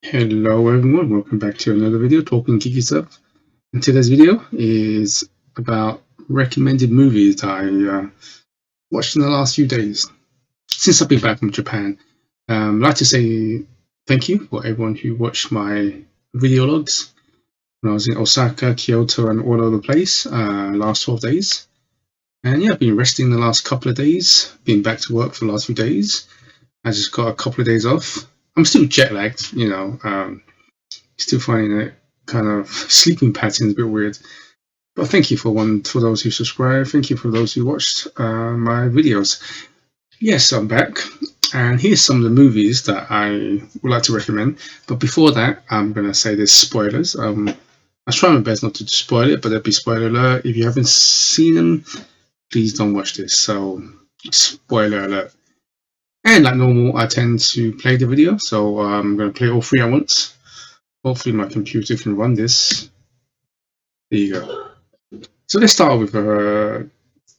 Hello everyone, welcome back to another video talking geeky stuff. And today's video is about recommended movies that I watched in the last few days since I've been back from Japan. I'd like to say thank you for everyone who watched my video logs when I was in Osaka, Kyoto and all over the place last 12 days. And yeah, I've been resting the last couple of days, been back to work for the last few days. I just got a couple of days off. I'm still jet lagged, still finding it kind of sleeping patterns a bit weird. But thank you for those who subscribe. Thank you for those who watched my videos. Yes, I'm back, and here's some of the movies that I would like to recommend. But before that, I'm gonna say there's spoilers. I try my best not to spoil it, but there'll be spoiler alert. If you haven't seen them, please don't watch this. So, spoiler alert. And like normal, I tend to play the video, so I'm gonna play all three at once. Hopefully my computer can run this. There you go. So let's start with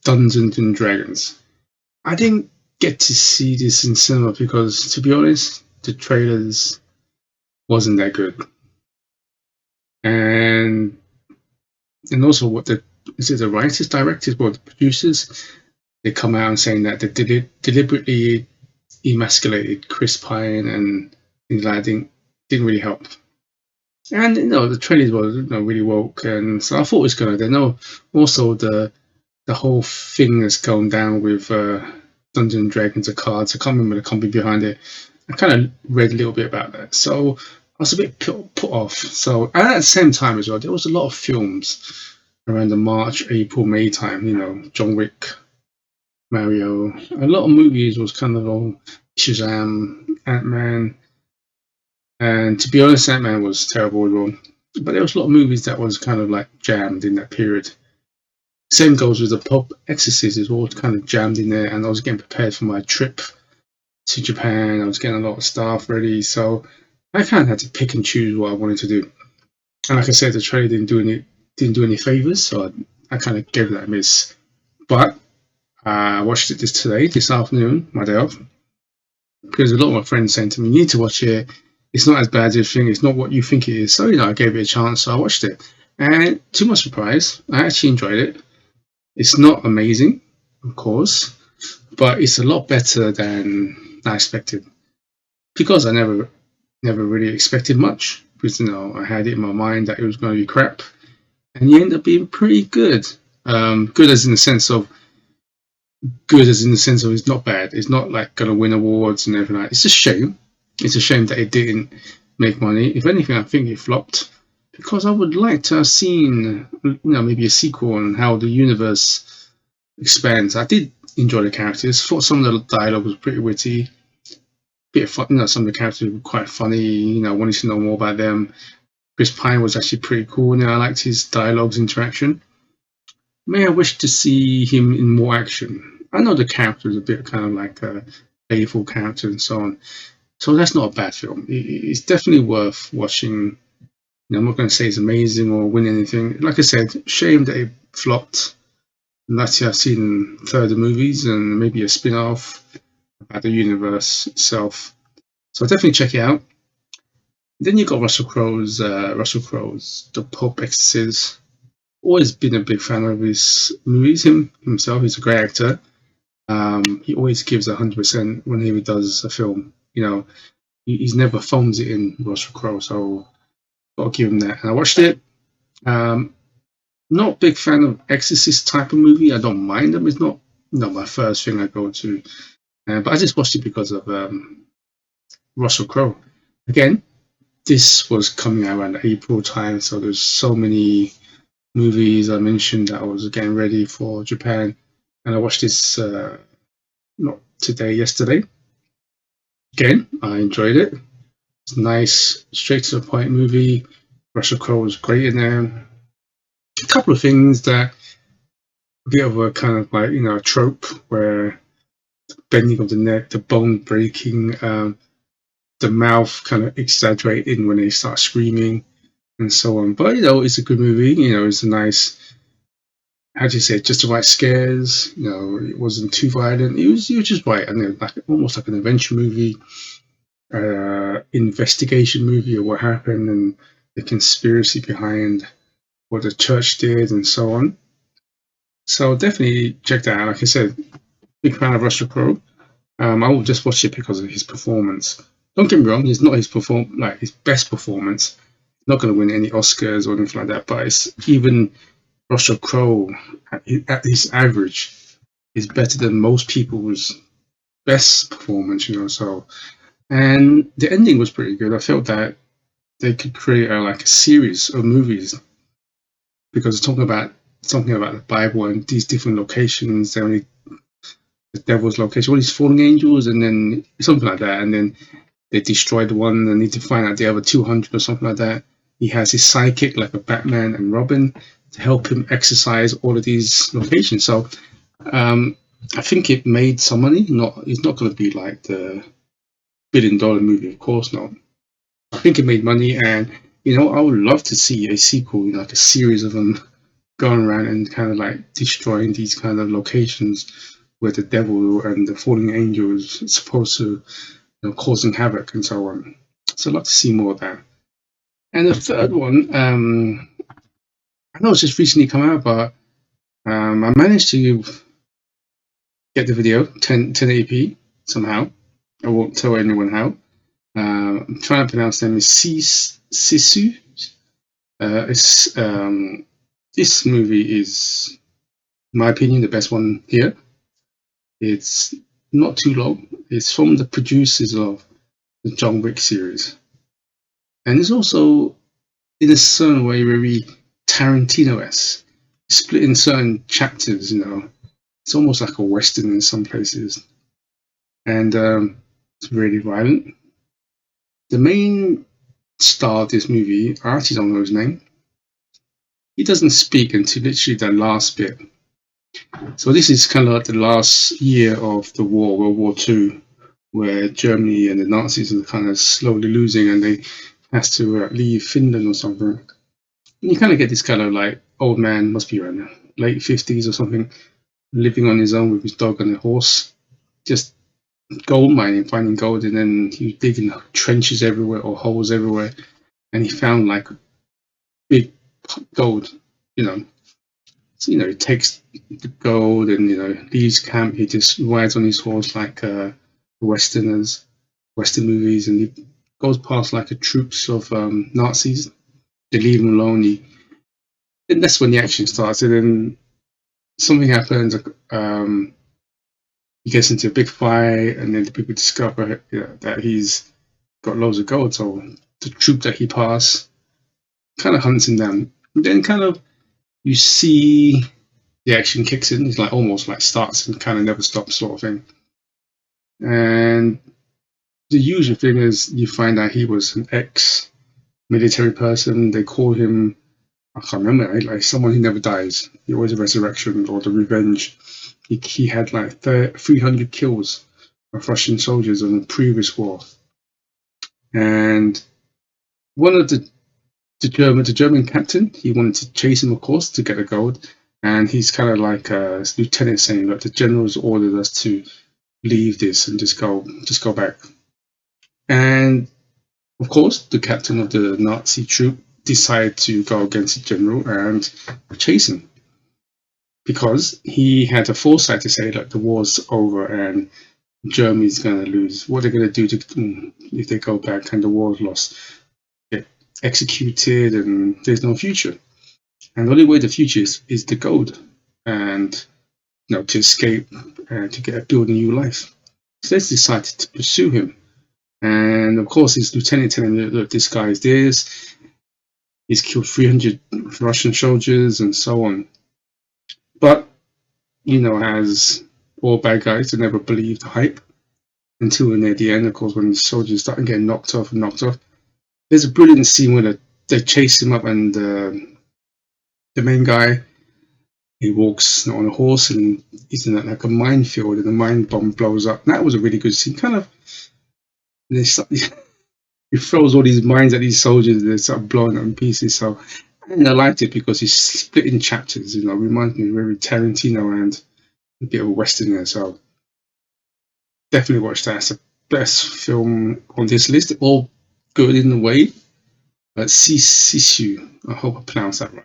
Dungeons and Dragons. I didn't get to see this in cinema because, to be honest, the trailers wasn't that good. And also what the writers, directors, or the producers, they come out and saying that they deliberately emasculated Chris Pine and things like that didn't really help. And the trailers were really woke, and so I thought it was gonna. They know also the whole thing that's going down with Dungeons and Dragons, the cards. I can't remember the company behind it. I kind of read a little bit about that, so I was a bit put off. So and at the same time as well, there was a lot of films around the March, April, May time. John Wick, Mario. A lot of movies was kind of all Shazam, Ant-Man. And to be honest, Ant-Man was terrible as well. But there was a lot of movies that was kind of like jammed in that period. Same goes with the Pope Exorcist, is all kind of jammed in there. And I was getting prepared for my trip to Japan. I was getting a lot of stuff ready. So I kind of had to pick and choose what I wanted to do. And like I said, the trailer didn't do any favors. So I kind of gave that a miss. But I watched it this afternoon, my day off. Because a lot of my friends saying to me, you need to watch it. It's not as bad as you think. It's not what you think it is. So, I gave it a chance. So I watched it. And to my surprise, I actually enjoyed it. It's not amazing, of course, but it's a lot better than I expected. Because I never really expected much. Because, I had it in my mind that it was going to be crap. And you end up being pretty good. Good as in the sense of it's not bad. It's not like going to win awards and everything like that. It's a shame. It's a shame that it didn't make money. If anything, I think it flopped because I would like to have seen, maybe a sequel on how the universe expands. I did enjoy the characters. Thought some of the dialogue was pretty witty, bit of fun. Some of the characters were quite funny. Wanted to know more about them. Chris Pine was actually pretty cool. I liked his dialogues interaction. May I wish to see him in more action. I know the character is a bit kind of like a playful character and so on. So that's not a bad film. It's definitely worth watching. I'm not going to say it's amazing or win anything. Like I said, shame that it flopped. Last year I've seen further movies and maybe a spin-off about the universe itself. So definitely check it out. Then you got Russell Crowe's The Pope Exorcist. Always been a big fan of his movies. Himself, he's a great actor. He always gives 100% when he does a film. He's never phones it in, Russell Crowe, so got to give him that. And I watched it. Not a big fan of Exorcist type of movie. I don't mind them. It's not my first thing I go to. But I just watched it because of Russell Crowe. Again, this was coming out around April time, so there's so many movies I mentioned that I was getting ready for Japan. And I watched this not today, yesterday. Again, I enjoyed it. It's nice, straight to the point movie. Russell Crowe was great in there. A couple of things that a bit of a kind of like a trope where the bending of the neck, the bone breaking, the mouth kind of exaggerating when they start screaming and so on. But it's a good movie. It's a nice, how do you say, just the right scares. It wasn't too violent. It was just right. Almost like an adventure movie. investigation movie of what happened and the conspiracy behind what the church did and so on. So definitely check that out. Like I said, big fan of Russell Crowe. I will just watch it because of his performance. Don't get me wrong; it's not his best performance. He's not going to win any Oscars or anything like that. But it's even Russell Crowe at his average is better than most people's best performance. So, and the ending was pretty good. I felt that they could create like a series of movies because it's talking about something about the Bible and these different locations. They're only the devil's location, all these fallen angels, and then something like that, and then they destroy the one and need to find out the other 200 or something like that. He has his sidekick, like a Batman and Robin, to help him exercise all of these locations. So I think it made some money. It's not going to be like the $1 billion movie, of course not. I think it made money, and I would love to see a sequel, like a series of them going around and kind of like destroying these kind of locations where the devil and the fallen angels are supposed to causing havoc and so on. So I'd love to see more of that. And the third one, I know it's just recently come out, but I managed to get the video 1080p somehow. I won't tell anyone how. I'm trying to pronounce them is SISU. This movie is, in my opinion, the best one here. It's not too long. It's from the producers of the John Wick series. And it's also, in a certain way, very Tarantino-esque. Split in certain chapters, It's almost like a Western in some places. And it's really violent. The main star of this movie, I actually don't know his name. He doesn't speak until literally the last bit. So this is kind of like the last year of the war, World War II, where Germany and the Nazis are kind of slowly losing, and they have to leave Finland or something. And you kind of get this kind of like old man, must be around late 50s or something, living on his own with his dog and a horse, just gold mining, finding gold, and then he was digging trenches everywhere or holes everywhere, and he found like big gold, So, he takes the gold and, leaves camp. He just rides on his horse like Western movies, and he goes past like a troops of Nazis. They leave him alone. And that's when the action starts. And then something happens. He gets into a big fight, and then the people discover that he's got loads of gold. So the troop that he passed kind of hunts him down. And then kind of you see the action kicks in. It's like almost like starts and kind of never stops sort of thing. And the usual thing is you find out he was an ex-military person. They call him, I can't remember, like someone who never dies. He always a resurrection or the revenge. He had like 300 kills of Russian soldiers in the previous war. And one of the German captain, he wanted to chase him, of course, to get the gold. And he's kind of like a lieutenant saying, look, the generals ordered us to leave this and just go back. And of course, the captain of the Nazi troop decided to go against the general and chase him, because he had the foresight to say, look, the war's over and Germany's going to lose. What are they going to do if they go back and the war's lost? Get executed and there's no future. And the only way the future is the gold, and to escape and to build a new life. So they decided to pursue him. And of course, his lieutenant telling him, look, this guy is this. He's killed 300 Russian soldiers and so on. But, as all bad guys, they never believe the hype until near the end, of course, when the soldiers start getting knocked off. There's a brilliant scene where they chase him up, and the main guy, he walks on a horse and he's in like a minefield, and the mine bomb blows up. And that was a really good scene. Kind of, he throws all these mines at these soldiers and they start blowing up in pieces. So, and I liked it because it's split in chapters. Reminds me of very Tarantino and a bit of a Western there. So, definitely watch that. It's the best film on this list, or good in a way. But SISU, I hope I pronounced that right.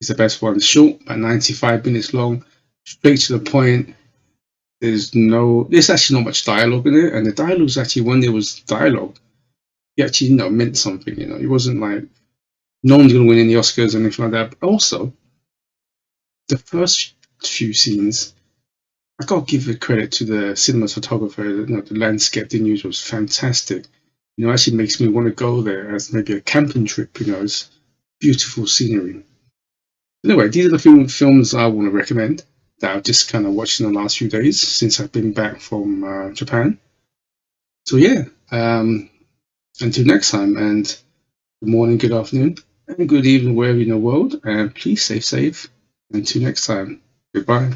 It's the best one. Short, about 95 minutes long, straight to the point. There's actually not much dialogue in it, and the dialogue was actually, when there was dialogue, it actually meant something. It wasn't like no one's gonna win any Oscars or anything like that. But also, the first few scenes, I gotta give the credit to the cinematographer. The landscape they used was fantastic. Actually makes me want to go there as maybe a camping trip. It's beautiful scenery. Anyway, these are the films I want to recommend that I've just kind of watched in the last few days since I've been back from Japan. So yeah, until next time, and good morning, good afternoon, and good evening wherever in the world, and please stay safe. Until next time, goodbye.